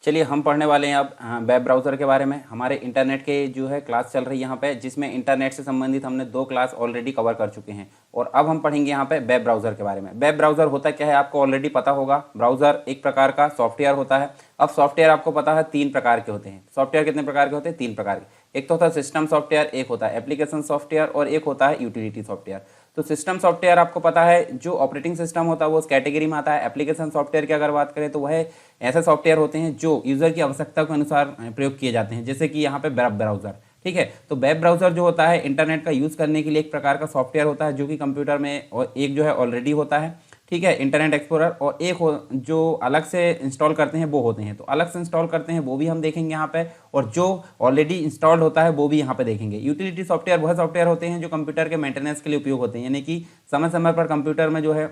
चलिए हम पढ़ने वाले हैं अब वेब ब्राउज़र के बारे में। हमारे इंटरनेट के जो है क्लास चल रही है यहाँ पे, जिसमें इंटरनेट से संबंधित हमने 2 क्लास ऑलरेडी कवर कर चुके हैं और अब हम पढ़ेंगे यहाँ पे वेब ब्राउज़र के बारे में। वेब ब्राउज़र होता क्या है आपको ऑलरेडी पता होगा। ब्राउज़र एक प्रकार का सॉफ्टवेयर होता है। अब सॉफ्टवेयर आपको पता है 3 प्रकार के होते हैं। सॉफ्टवेयर कितने प्रकार के होते हैं? 3 प्रकार के। एक तो होता है सिस्टम सॉफ्टवेयर, एक होता है एप्लीकेशन सॉफ्टवेयर और एक होता है यूटिलिटी सॉफ्टवेयर। तो सिस्टम सॉफ्टवेयर आपको पता है जो ऑपरेटिंग सिस्टम होता है वो उस कैटेगरी में आता है। एप्लीकेशन सॉफ्टवेयर की अगर बात करें तो वह ऐसे सॉफ्टवेयर होते हैं जो यूज़र की आवश्यकता के अनुसार प्रयोग किए जाते हैं, जैसे कि यहाँ पे वेब ब्राउज़र। ठीक है, तो वेब ब्राउज़र जो होता है इंटरनेट का यूज़ करने के लिए एक प्रकार का सॉफ्टवेयर होता है जो कि कंप्यूटर में और एक जो है ऑलरेडी होता है। ठीक है, इंटरनेट एक्सप्लोरर, और एक जो अलग से इंस्टॉल करते हैं वो होते हैं। तो अलग से इंस्टॉल करते हैं वो भी हम देखेंगे यहाँ पे, और जो ऑलरेडी इंस्टॉल्ड होता है वो भी यहाँ पे देखेंगे। यूटिलिटी सॉफ्टवेयर वह सॉफ्टवेयर होते हैं जो कंप्यूटर के मेंटेनेंस के लिए उपयोग होते हैं, यानी कि समय समय पर कंप्यूटर में जो है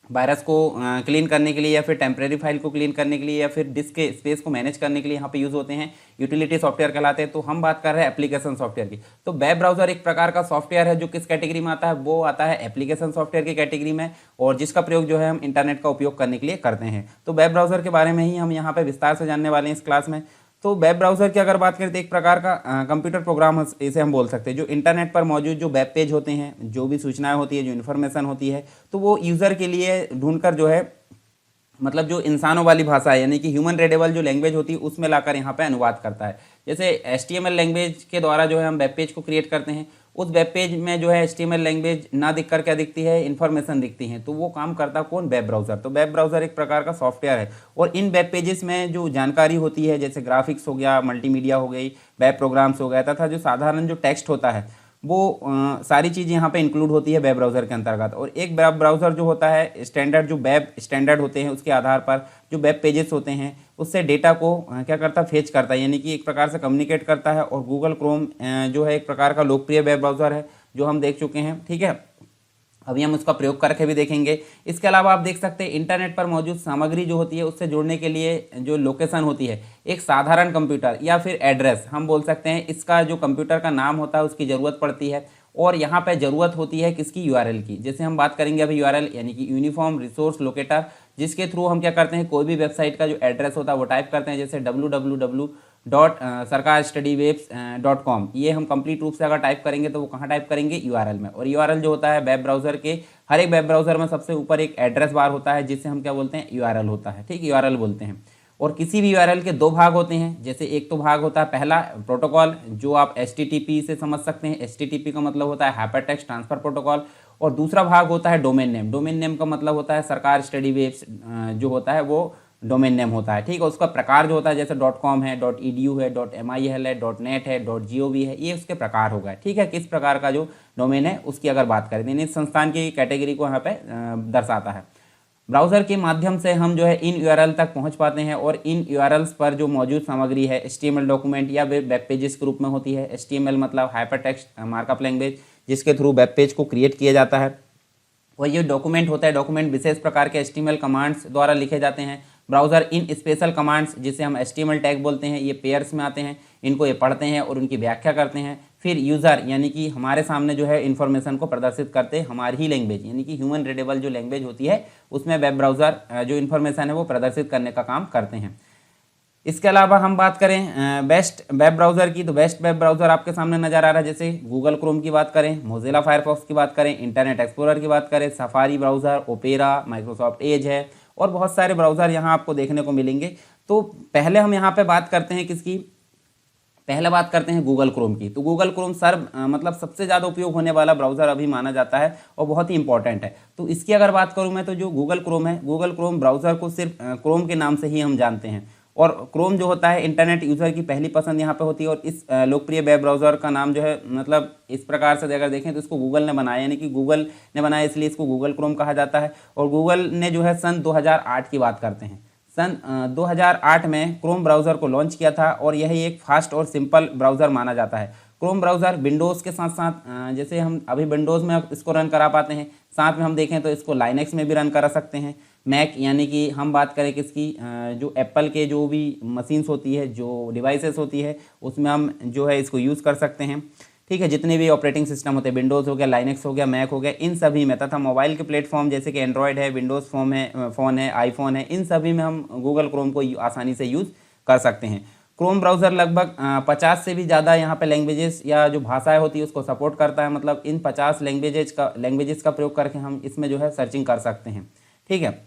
वायरस को क्लीन करने के लिए या फिर टेम्परेरी फाइल को क्लीन करने के लिए या फिर डिस्क के स्पेस को मैनेज करने के लिए यहाँ पे यूज़ होते हैं। यूटिलिटी सॉफ्टवेयर कहलाते हैं। तो हम बात कर रहे हैं एप्लीकेशन सॉफ्टवेयर की। तो वेब ब्राउज़र एक प्रकार का सॉफ्टवेयर है जो किस कैटेगरी में आता है? वो आता है एप्लीकेशन सॉफ्टवेयर की कैटेगरी में, और जिसका प्रयोग जो है हम इंटरनेट का उपयोग करने के लिए करते हैं। तो वेब ब्राउज़र के बारे में ही हम यहाँ पर विस्तार से जानने वाले हैं इस क्लास में। तो वेब ब्राउज़र की अगर बात करें तो एक प्रकार का कंप्यूटर प्रोग्राम इसे हम बोल सकते हैं, जो इंटरनेट पर मौजूद जो वेब पेज होते हैं, जो भी सूचनाएं होती है, जो इन्फॉर्मेशन होती है, तो वो यूज़र के लिए ढूंढकर जो है मतलब जो इंसानों वाली भाषा है यानी कि ह्यूमन रीडेबल जो लैंग्वेज होती है उसमें लाकर यहाँ पे अनुवाद करता है। जैसे HTML लैंग्वेज के द्वारा जो है हम वेब पेज को क्रिएट करते हैं, उस वेब पेज में जो है HTML लैंग्वेज ना दिखकर क्या दिखती है? इन्फॉर्मेशन दिखती है। तो वो काम करता कौन? Web browser. तो वेब ब्राउज़र एक प्रकार का सॉफ्टवेयर है, और इन वेब पेजेस में जो जानकारी होती है, जैसे ग्राफिक्स हो गया, मल्टीमीडिया हो गई, वेब प्रोग्राम्स हो गया, तथा जो साधारण जो टेक्स्ट होता है वो सारी चीज़ यहाँ पे इंक्लूड होती है वेब ब्राउज़र के अंतर्गत। और एक वेब ब्राउज़र जो होता है स्टैंडर्ड, जो वेब स्टैंडर्ड होते हैं उसके आधार पर जो वेब पेजेस होते हैं उससे डेटा को क्या करता है? फेच करता है, यानी कि एक प्रकार से कम्युनिकेट करता है। और गूगल क्रोम जो है एक प्रकार का लोकप्रिय वेब ब्राउज़र है जो हम देख चुके हैं। ठीक है, अभी हम उसका प्रयोग करके भी देखेंगे। इसके अलावा आप देख सकते हैं इंटरनेट पर मौजूद सामग्री जो होती है उससे जुड़ने के लिए जो लोकेशन होती है, एक साधारण कंप्यूटर या फिर एड्रेस हम बोल सकते हैं, इसका जो कंप्यूटर का नाम होता है उसकी ज़रूरत पड़ती है। और यहाँ पे ज़रूरत होती है किसकी? यूआरएल की। जैसे हम बात करेंगे अभी यूआरएल यानी कि यूनिफॉर्म रिसोर्स लोकेटर, जिसके थ्रू हम क्या करते हैं? कोई भी वेबसाइट का जो एड्रेस होता है वो टाइप करते हैं, जैसे www.sarkarstudywaves.com। ये हम कंप्लीट रूप से अगर टाइप करेंगे तो वो कहाँ टाइप करेंगे? यूआरएल में। और यूआरएल जो होता है वेब ब्राउज़र के, हर एक वेब ब्राउज़र में सबसे ऊपर एक एड्रेस बार होता है जिससे हम क्या बोलते हैं? यूआरएल होता है। ठीक, यूआरएल बोलते हैं। और किसी भी यूआरएल के 2 भाग होते हैं। जैसे एक तो भाग होता है पहला प्रोटोकॉल, जो आप HTTP से समझ सकते हैं। HTTP का मतलब होता है हाइपर टेक्स्ट ट्रांसफर प्रोटोकॉल। और दूसरा भाग होता है डोमेन नेम। डोमेन नेम का मतलब होता है सरकार स्टडी वेब्स जो होता है वो डोमेन नेम होता है। ठीक है, उसका प्रकार जो होता है जैसे .com है, .edu है, .mil है, .net है, .gov है, ये उसके प्रकार हो गए। ठीक है, किस प्रकार का जो डोमेन है उसकी अगर बात करें, यानी संस्थान की कैटेगरी को यहाँ पे दर्शाता है। ब्राउज़र के माध्यम से हम जो है इन यूआरएल तक पहुंच पाते हैं, और इन यूआरएल्स पर जो मौजूद सामग्री है HTML डॉक्यूमेंट या वेब पेजेस के रूप में होती है। HTML मतलब हाइपर टेक्स्ट मार्कअप लैंग्वेज, जिसके थ्रू वेब पेज को क्रिएट किया जाता है। और ये डॉक्यूमेंट होता है, डॉक्यूमेंट विशेष प्रकार के HTML कमांड्स द्वारा लिखे जाते हैं। ब्राउज़र इन स्पेशल कमांड्स, जिसे हम HTML टैग बोलते हैं, ये पेयर्स में आते हैं, इनको ये पढ़ते हैं और उनकी व्याख्या करते हैं। फिर यूज़र यानी कि हमारे सामने जो है इन्फॉर्मेशन को प्रदर्शित करते हैं हमारी ही लैंग्वेज, यानी कि ह्यूमन रीडेबल जो लैंग्वेज होती है उसमें वेब ब्राउज़र जो इन्फॉर्मेशन है वो प्रदर्शित करने का काम करते हैं। इसके अलावा हम बात करें बेस्ट वेब ब्राउज़र की, तो बेस्ट वेब ब्राउज़र आपके सामने नज़र आ रहा है। जैसे गूगल क्रोम की बात करें, मोजिला फायरफॉक्स की बात करें, इंटरनेट एक्सप्लोरर की बात करें, safari browser, opera, Microsoft Edge है, और बहुत सारे ब्राउज़र यहाँ आपको देखने को मिलेंगे। तो पहले हम यहाँ पे बात करते हैं किसकी? पहले बात करते हैं गूगल क्रोम की। तो गूगल क्रोम मतलब सबसे ज़्यादा उपयोग होने वाला ब्राउज़र अभी माना जाता है और बहुत ही इंपॉर्टेंट है। तो इसकी अगर बात करूँ मैं, तो जो गूगल क्रोम है, गूगल क्रोम ब्राउज़र को सिर्फ क्रोम के नाम से ही हम जानते हैं। और क्रोम जो होता है इंटरनेट यूज़र की पहली पसंद यहाँ पे होती है। और इस लोकप्रिय वेब ब्राउज़र का नाम जो है मतलब इस प्रकार से अगर देखें तो इसको गूगल ने बनाया, यानी कि गूगल ने बनाया इसलिए इसको गूगल क्रोम कहा जाता है। और गूगल ने जो है सन 2008 की बात करते हैं, सन 2008 में क्रोम ब्राउज़र को लॉन्च किया था, और यही एक फास्ट और सिंपल ब्राउज़र माना जाता है। क्रोम ब्राउज़र विंडोज़ के साथ साथ जैसे हम अभी विंडोज़ में इसको रन करा पाते हैं, साथ में हम देखें तो इसको लाइनेक्स में भी रन करा सकते हैं। मैक यानी कि हम बात करें किसकी, जो एप्पल के जो भी मशीन्स होती है, जो डिवाइसेस होती है, उसमें हम जो है इसको यूज़ कर सकते हैं। ठीक है, जितने भी ऑपरेटिंग सिस्टम होते हैं, विंडोज़ हो गया, लाइनेक्स हो गया, मैक हो गया, इन सभी में, तथा मोबाइल के प्लेटफॉर्म जैसे कि एंड्रॉयड है, विंडोज़ फ़ोन है, आईफोन है, इन सभी में हम गूगल क्रोम को आसानी से यूज़ कर सकते हैं। क्रोम ब्राउज़र लगभग 50 से भी ज़्यादा यहाँ पे लैंग्वेजेस या जो भाषाएं होती है उसको सपोर्ट करता है। मतलब इन 50 लैंग्वेजेस का प्रयोग करके हम इसमें जो है सर्चिंग कर सकते हैं। ठीक है,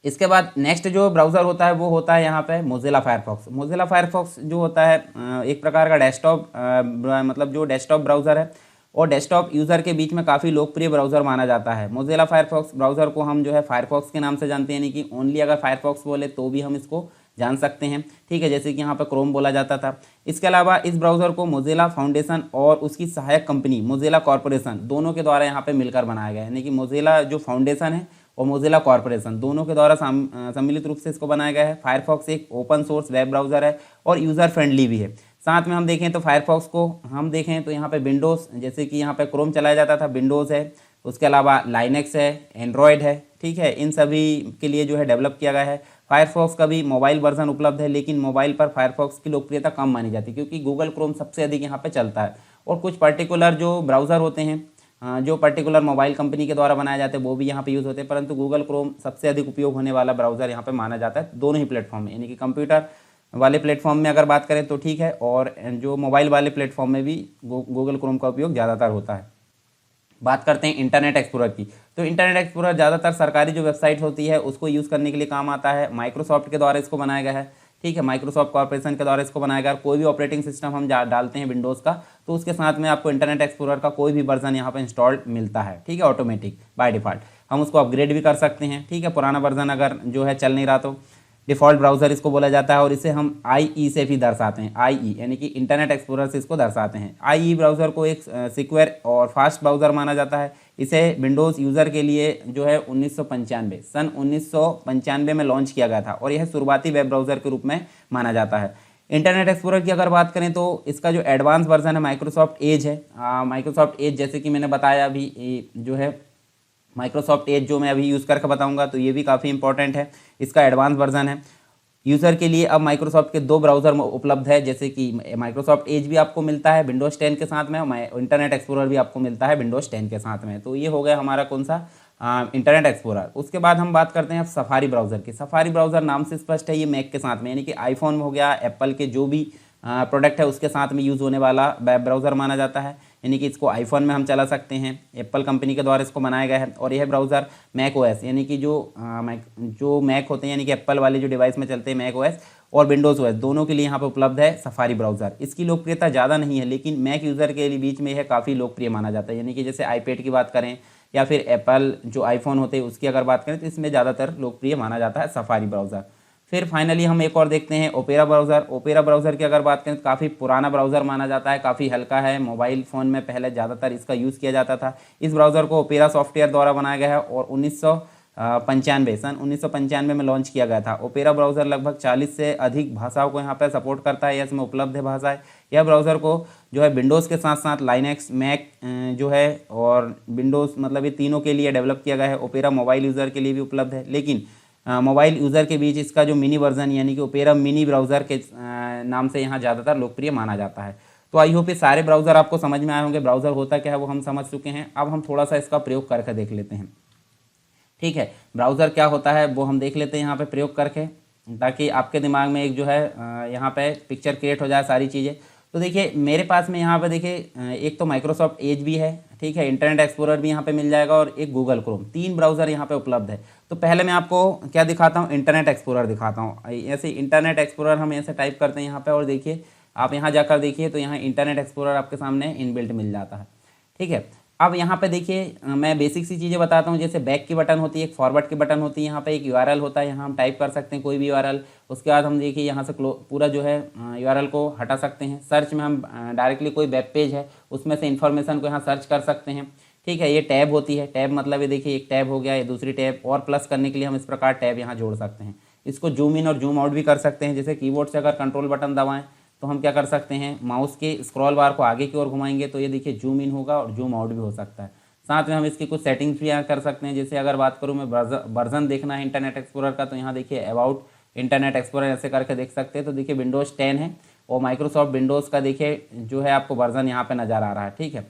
इसके बाद नेक्स्ट जो ब्राउज़र होता है वो होता है यहाँ पे मोज़िला फायरफॉक्स। मोज़िला फायरफॉक्स जो होता है एक प्रकार का डेस्कटॉप मतलब जो डेस्कटॉप ब्राउज़र है और डेस्कटॉप यूज़र के बीच में काफ़ी लोकप्रिय ब्राउज़र माना जाता है। मोज़िला फायरफॉक्स ब्राउज़र को हम जो है फायरफॉक्स के नाम से जानते हैं, यानी कि ओनली अगर फायरफॉक्स बोले तो भी हम इसको जान सकते हैं। ठीक है, जैसे कि यहाँ पर क्रोम बोला जाता था। इसके अलावा इस ब्राउज़र को मोज़िला फाउंडेशन और उसकी सहायक कंपनी मोज़िला कॉरपोरेशन दोनों के द्वारा यहाँ पे मिलकर बनाया गया है। यानी कि मोज़िला जो फाउंडेशन है और मोज़िला कॉरपोरेशन दोनों के द्वारा सम्मिलित रूप से इसको बनाया गया है। फायरफॉक्स एक ओपन सोर्स वेब ब्राउज़र है और यूज़र फ्रेंडली भी है। साथ में हम देखें तो फायरफॉक्स को हम देखें तो यहाँ पे विंडोज़, जैसे कि यहाँ पे क्रोम चलाया जाता था, विंडोज़ है, उसके अलावा लाइनेक्स है, एंड्रॉयड है। ठीक है, इन सभी के लिए जो है डेवलप किया गया है। फायरफॉक्स का भी मोबाइल वर्जन उपलब्ध है, लेकिन मोबाइल पर फायरफॉक्स की लोकप्रियता कम मानी जाती है क्योंकि गूगल क्रोम सबसे अधिक यहाँ पे चलता है। और कुछ पर्टिकुलर जो ब्राउज़र होते हैं जो पर्टिकुलर मोबाइल कंपनी के द्वारा बनाए जाते हैं वो भी यहाँ पे यूज़ होते हैं, परंतु गूगल क्रोम सबसे अधिक उपयोग होने वाला ब्राउज़र यहाँ पे माना जाता है दोनों ही प्लेटफॉर्म में। यानी कि कंप्यूटर वाले प्लेटफॉर्म में अगर बात करें तो ठीक है, और जो मोबाइल वाले प्लेटफॉर्म में भी गूगल क्रोम का उपयोग ज़्यादातर होता है। बात करते हैं इंटरनेट एक्सप्लोरर की, तो इंटरनेट एक्सप्लोरर ज़्यादातर सरकारी जो वेबसाइट होती है उसको यूज़ करने के लिए काम आता है। माइक्रोसॉफ्ट के द्वारा इसको बनाया गया है। ठीक है, माइक्रोसॉफ्ट कॉर्पोरेशन के द्वारा इसको बनाया गया। कोई भी ऑपरेटिंग सिस्टम हम डालते हैं विंडोज़ का तो उसके साथ में आपको इंटरनेट एक्सप्लोरर का कोई भी वर्जन यहाँ पर इंस्टॉल्ड मिलता है। ठीक है, ऑटोमेटिक बाय डिफ़ॉल्ट। हम उसको अपग्रेड भी कर सकते हैं। ठीक है, पुराना वर्जन अगर जो है चल नहीं रहा तो डिफ़ॉल्ट ब्राउज़र इसको बोला जाता है और इसे हम IE से भी दर्शाते हैं। IE यानी कि इंटरनेट एक्सप्लोरर से इसको दर्शाते हैं। IE ब्राउज़र को एक सिक्योर और फास्ट ब्राउज़र माना जाता है। इसे विंडोज़ यूज़र के लिए जो है 1995 सन 1995 में लॉन्च किया गया था और यह शुरुआती वेब ब्राउज़र के रूप में माना जाता है। इंटरनेट एक्सप्लोरर की अगर बात करें तो इसका जो एडवांस वर्जन है माइक्रोसॉफ्ट एज है। माइक्रोसॉफ्ट एज जैसे कि मैंने बताया अभी जो है माइक्रोसॉफ्ट एज जो मैं अभी यूज़ करके बताऊंगा तो ये भी काफ़ी इंपॉर्टेंट है। इसका एडवांस वर्जन है यूज़र के लिए। अब माइक्रोसॉफ्ट के 2 ब्राउज़र उपलब्ध है, जैसे कि माइक्रोसॉफ्ट एज भी आपको मिलता है विंडोज़ 10 के साथ में और इंटरनेट एक्सप्लोरर भी आपको मिलता है विंडोज़ 10 के साथ में। तो ये हो गया हमारा कौन सा इंटरनेट एक्सप्लोरर। उसके बाद हम बात करते हैं सफारी ब्राउज़र की। सफारी ब्राउज़र नाम से स्पष्ट है, ये मैक के साथ में यानी कि आईफोन हो गया, एप्पल के जो भी प्रोडक्ट है उसके साथ में यूज़ होने वाला वेब ब्राउज़र माना जाता है। यानी कि इसको आईफोन में हम चला सकते हैं, एप्पल कंपनी के द्वारा इसको बनाया गया है। और यह ब्राउज़र मैक OS यानी कि जो मैक होते हैं यानी कि एप्पल वाले जो डिवाइस में चलते हैं मैक OS और विंडोज़ OS दोनों के लिए यहाँ पर उपलब्ध है सफारी ब्राउज़र। इसकी लोकप्रियता ज़्यादा नहीं है लेकिन मैक यूज़र के बीच में यह काफ़ी लोकप्रिय माना जाता है। यानी कि जैसे आईपैड की बात करें या फिर एप्पल जो आईफोन होते हैं उसकी अगर बात करें तो इसमें ज़्यादातर लोकप्रिय माना जाता है सफारी ब्राउज़र। फिर फाइनली हम एक और देखते हैं ओपेरा ब्राउज़र। ओपेरा ब्राउज़र की अगर बात करें तो काफ़ी पुराना ब्राउज़र माना जाता है, काफ़ी हल्का है। मोबाइल फ़ोन में पहले ज़्यादातर इसका यूज़ किया जाता था। इस ब्राउज़र को ओपेरा सॉफ्टवेयर द्वारा बनाया गया है और 1995 सन 1995 में लॉन्च किया गया था। ओपेरा ब्राउज़र लगभग 40 से अधिक भाषाओं को यहाँ पर सपोर्ट करता है या इसमें उपलब्ध है भाषाएँ। यह ब्राउज़र को जो है विंडोज़ के साथ साथ लाइनेक्स, मैक जो है और विंडोज़ मतलब ये तीनों के लिए डेवलप किया गया है। ओपेरा मोबाइल यूज़र के लिए भी उपलब्ध है, लेकिन मोबाइल यूज़र के बीच इसका जो मिनी वर्जन यानी कि ओपेरा मिनी ब्राउज़र के नाम से यहाँ ज़्यादातर लोकप्रिय माना जाता है। तो आई होप ये सारे ब्राउज़र आपको समझ में आए होंगे। ब्राउज़र होता क्या है वो हम समझ चुके हैं। अब हम थोड़ा सा इसका प्रयोग करके देख लेते हैं। ठीक है, ब्राउज़र क्या होता है वो हम देख लेते हैं यहाँ पे प्रयोग करके, ताकि आपके दिमाग में एक जो है यहाँ पे पिक्चर क्रिएट हो जाए सारी चीज़ें। तो देखिए मेरे पास में यहाँ पे देखिए एक तो माइक्रोसॉफ्ट एज भी है, ठीक है, इंटरनेट एक्सप्लोरर भी यहाँ पे मिल जाएगा और एक गूगल क्रोम, 3 ब्राउज़र यहाँ पे उपलब्ध है। तो पहले मैं आपको क्या दिखाता हूँ, इंटरनेट एक्सप्लोरर दिखाता हूँ। ऐसे इंटरनेट एक्सप्लोरर हम ऐसे टाइप करते हैं यहाँ पे और देखिए आप यहाँ जाकर देखिए तो यहाँ इंटरनेट एक्सप्लोरर आपके सामने इनबिल्ट मिल जाता है। ठीक है, अब यहाँ पे देखिए मैं बेसिक सी चीज़ें बताता हूँ। जैसे बैक की बटन होती है, एक फॉरवर्ड की बटन होती है, यहाँ पे एक URL होता है, यहाँ हम टाइप कर सकते हैं कोई भी URL। उसके बाद हम देखिए यहाँ से पूरा जो है URL को हटा सकते हैं। सर्च में हम डायरेक्टली कोई वेब पेज है उसमें से इन्फॉर्मेशन को यहाँ सर्च कर सकते हैं। ठीक है, ये टैब होती है, टैब मतलब ये देखिए एक टैब हो गया, ये दूसरी टैब, और प्लस करने के लिए हम इस प्रकार टैब यहाँ जोड़ सकते हैं। इसको जूम इन और जूम आउट भी कर सकते हैं। जैसे कीबोर्ड से अगर कंट्रोल बटन दबाएं तो हम क्या कर सकते हैं, माउस के स्क्रॉल बार को आगे की ओर घुमाएंगे तो ये देखिए जूम इन होगा और जूम आउट भी हो सकता है। साथ में हम इसकी कुछ सेटिंग्स भी यहाँ कर सकते हैं। जैसे अगर बात करूँ मैं वर्जन देखना है इंटरनेट एक्सप्लोरर का, तो यहाँ देखिए अबाउट इंटरनेट एक्सप्लोरर ऐसे करके देख सकते हैं। तो देखिए विंडोज़ 10 है और माइक्रोसॉफ्ट विंडोज़ का देखिए जो है आपको वर्जन यहाँ पे नज़र आ रहा है। ठीक है,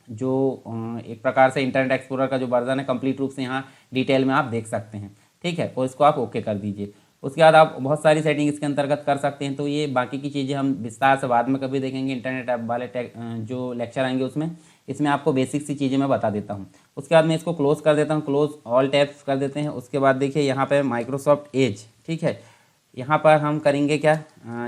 जो एक प्रकार से इंटरनेट एक्सप्लोरर का जो वर्जन है कंप्लीट रूप से यहाँ डिटेल में आप देख सकते हैं। ठीक है, तो इसको आप ओके कर दीजिए। उसके बाद आप बहुत सारी सेटिंग इसके अंतर्गत कर सकते हैं। तो ये बाकी की चीज़ें हम विस्तार से बाद में कभी देखेंगे, इंटरनेट ऐप वाले जो लेक्चर आएंगे उसमें। इसमें आपको बेसिक सी चीज़ें मैं बता देता हूँ। उसके बाद मैं इसको क्लोज़ कर देता हूँ, क्लोज ऑल टैब्स कर देते हैं। उसके बाद देखिए यहाँ पे माइक्रोसॉफ्ट एज, ठीक है, यहाँ पर हम करेंगे क्या,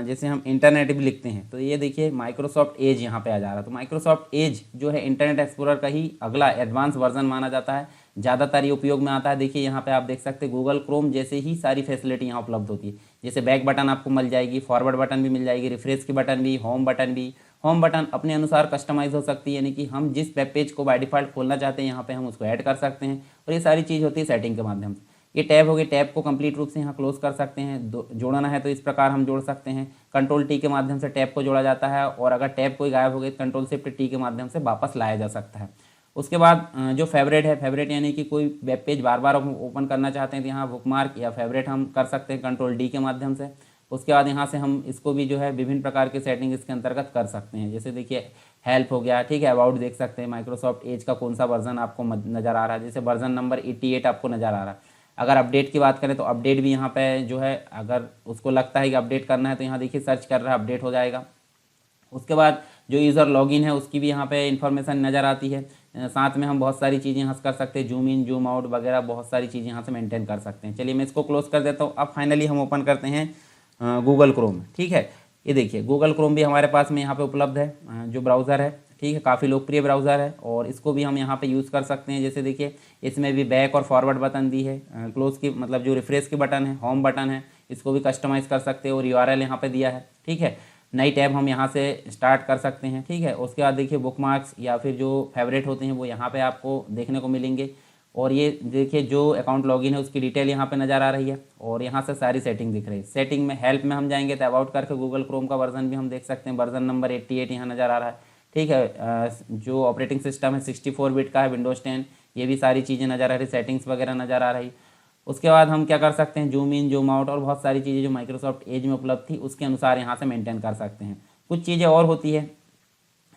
जैसे हम इंटरनेट भी लिखते हैं तो ये देखिए माइक्रोसॉफ्ट एज यहाँ पे आ जा रहा है। तो माइक्रोसॉफ्ट एज जो है इंटरनेट एक्सप्लोरर का ही अगला एडवांस वर्जन माना जाता है, ज़्यादातर ये उपयोग में आता है। देखिए यहाँ पे आप देख सकते हैं गूगल क्रोम जैसे ही सारी फैसिलिटी यहाँ उपलब्ध होती है। जैसे बैक बटन आपको मिल जाएगी, फॉरवर्ड बटन भी मिल जाएगी, रिफ्रेश की बटन भी, होम बटन भी। होम बटन अपने अनुसार कस्टमाइज हो सकती है, यानी कि हम जिस वेब पेज को बाय डिफ़ॉल्ट खोलना चाहते हैं यहाँ पे हम उसको ऐड कर सकते हैं। और ये सारी चीज़ होती है सेटिंग के माध्यम से। ये टैब हो गए, टैब को कंप्लीट रूप से यहाँ क्लोज कर सकते हैं। जोड़ना है तो इस प्रकार हम जोड़ सकते हैं। कंट्रोल टी के माध्यम से टैब को जोड़ा जाता है, और अगर टैब कोई गायब हो गई तो कंट्रोल शिफ्ट टी के माध्यम से वापस लाया जा सकता है। उसके बाद जो फेवरेट है, फेवरेट यानी कि कोई वेब पेज बार बार हम ओपन करना चाहते हैं तो यहाँ बुकमार्क या फेवरेट हम कर सकते हैं कंट्रोल डी के माध्यम से। उसके बाद यहाँ से हम इसको भी जो है विभिन्न प्रकार के सेटिंग इसके अंतर्गत कर सकते हैं। जैसे देखिए हेल्प हो गया, ठीक है, अबाउट देख सकते हैं माइक्रोसॉफ्ट एज का कौन सा वर्जन आपको नज़र आ रहा है। जैसे वर्जन नंबर 88 आपको नज़र आ रहा है। अगर अपडेट की बात करें तो अपडेट भी यहाँ पे जो है, अगर उसको लगता है कि अपडेट करना है तो यहाँ देखिए सर्च कर रहा है, अपडेट हो जाएगा। उसके बाद जो यूज़र लॉगिन है उसकी भी यहाँ पे इन्फॉर्मेशन नज़र आती है। साथ में हम बहुत सारी चीज़ें यहाँ से कर सकते हैं, जूम इन जूम आउट वगैरह बहुत सारी चीज़ें यहाँ से मेंटेन कर सकते हैं। चलिए मैं इसको क्लोज कर देता हूँ। अब फाइनली हम ओपन करते हैं गूगल क्रोम, ठीक है। ये देखिए गूगल क्रोम भी हमारे पास में यहाँ पे उपलब्ध है, जो ब्राउज़र है, ठीक है, काफ़ी लोकप्रिय ब्राउज़र है और इसको भी हम यहाँ पे यूज़ कर सकते हैं। जैसे देखिए इसमें भी बैक और फॉरवर्ड बटन दी है, क्लोज की मतलब जो रिफ्रेश की बटन है, होम बटन है, इसको भी कस्टमाइज़ कर सकते हैं और यूआरएल यहाँ पे दिया है, ठीक है। नई टैब हम यहाँ से स्टार्ट कर सकते हैं, ठीक है। उसके बाद देखिए बुकमार्क्स या फिर जो फेवरेट होते हैं वो यहाँ पे आपको देखने को मिलेंगे। और ये देखिए जो अकाउंट लॉगिन है उसकी डिटेल यहाँ पे नज़र आ रही है और यहाँ से सारी सेटिंग दिख रही है। सेटिंग में हेल्प में हम जाएंगे तो अबाउट करके गूगल क्रोम का वर्जन भी हम देख सकते हैं, वर्जन नंबर 88 यहाँ नज़र आ रहा है, ठीक है। जो ऑपरेटिंग सिस्टम है 64 बिट का है, विंडोज़ 10, ये भी सारी चीज़ें नज़र आ रही, सेटिंग्स वगैरह नज़र आ रही। उसके बाद हम क्या कर सकते हैं, जूम इन जूम आउट और बहुत सारी चीज़ें जो माइक्रोसॉफ्ट एज में उपलब्ध थी उसके अनुसार यहाँ से मेंटेन कर सकते हैं। कुछ चीज़ें और होती है,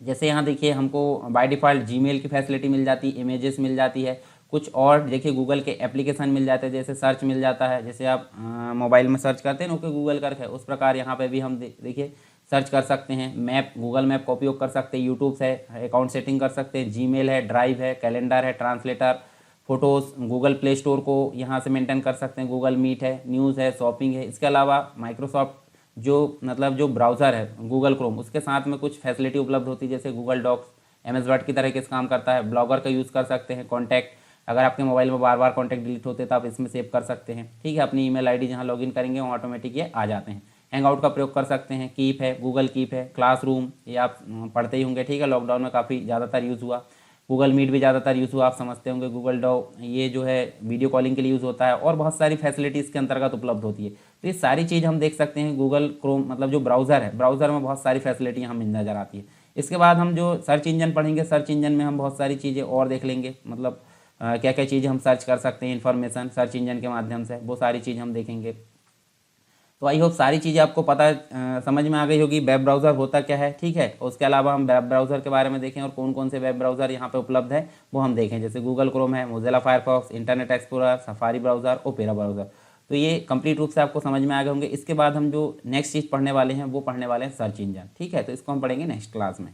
जैसे यहाँ देखिए हमको बाय डिफ़ॉल्ट जीमेल की फैसिलिटी मिल जाती है, इमेजेस मिल जाती है। कुछ और देखिए गूगल के एप्लीकेशन मिल जाते हैं, जैसे सर्च मिल जाता है, जैसे आप मोबाइल में सर्च करते हैं ना ओके गूगल करके, उस प्रकार यहाँ पे भी हम देखिए सर्च कर सकते हैं। मैप, गूगल मैप का उपयोग कर सकते हैं, यूट्यूब है, अकाउंट सेटिंग कर सकते हैं, जीमेल है, ड्राइव है, कैलेंडर है, translator, photos, Google play store को यहाँ से मेंटेन कर सकते हैं, गूगल मीट है, न्यूज़ है, शॉपिंग है। इसके अलावा माइक्रोसॉफ्ट जो मतलब जो ब्राउज़र है गूगल क्रोम उसके साथ में कुछ फैसिलिटी उपलब्ध होती है, जैसे गूगल डॉक्स, एमएस वर्ड की तरह के काम करता है, ब्लॉगर का यूज़ कर सकते हैं, कॉन्टैक्ट, अगर आपके मोबाइल में बार बार कॉन्टैक्ट डिलीट होते हैं तो आप इसमें सेव कर सकते हैं, ठीक है। अपनी ईमेल आईडी जहाँ लॉगिन करेंगे वहाँ ऑटोमेटिक ये आ जाते हैं। हैंगआउट का प्रयोग कर सकते हैं, कीप है, गूगल कीप है, क्लासरूम ये आप पढ़ते ही होंगे, ठीक है, लॉकडाउन में काफ़ी ज़्यादातर यूज़ हुआ। गूगल मीट भी ज़्यादातर यूज़ हुआ, आप समझते होंगे। गूगल डॉ ये जो है वीडियो कॉलिंग के लिए यूज़ होता है और बहुत सारी फैसिलिटी इसके अंतर्गत उपलब्ध होती है। तो ये सारी चीज़ हम देख सकते हैं गूगल क्रोम मतलब जो ब्राउज़र है, ब्राउज़र में बहुत सारी फैसिलिटी हमें नज़र आती है। इसके बाद हम जो सर्च इंजन पढ़ेंगे, सर्च इंजन में हम बहुत सारी चीज़ें और देख लेंगे, मतलब क्या क्या चीज़ें हम सर्च कर सकते हैं इन्फॉर्मेशन सर्च इंजन के माध्यम से, वो सारी चीज़ हम देखेंगे। तो आई होप सारी चीज़ें आपको पता समझ में आ गई होगी वेब ब्राउज़र होता क्या है, ठीक है। उसके अलावा हम वेब ब्राउज़र के बारे में देखें और कौन कौन से वेब ब्राउज़र यहाँ पे उपलब्ध है वो हम देखें, जैसे गूगल क्रोम है, Mozilla Firefox, internet explorer, safari browser, opera browser. तो ये कंप्लीट रूप से आपको समझ में आ गए होंगे। इसके बाद हम जो नेक्स्ट चीज़ पढ़ने वाले हैं वो पढ़ने वाले हैं सर्च इंजन, ठीक है। तो इसको हम पढ़ेंगे नेक्स्ट क्लास में।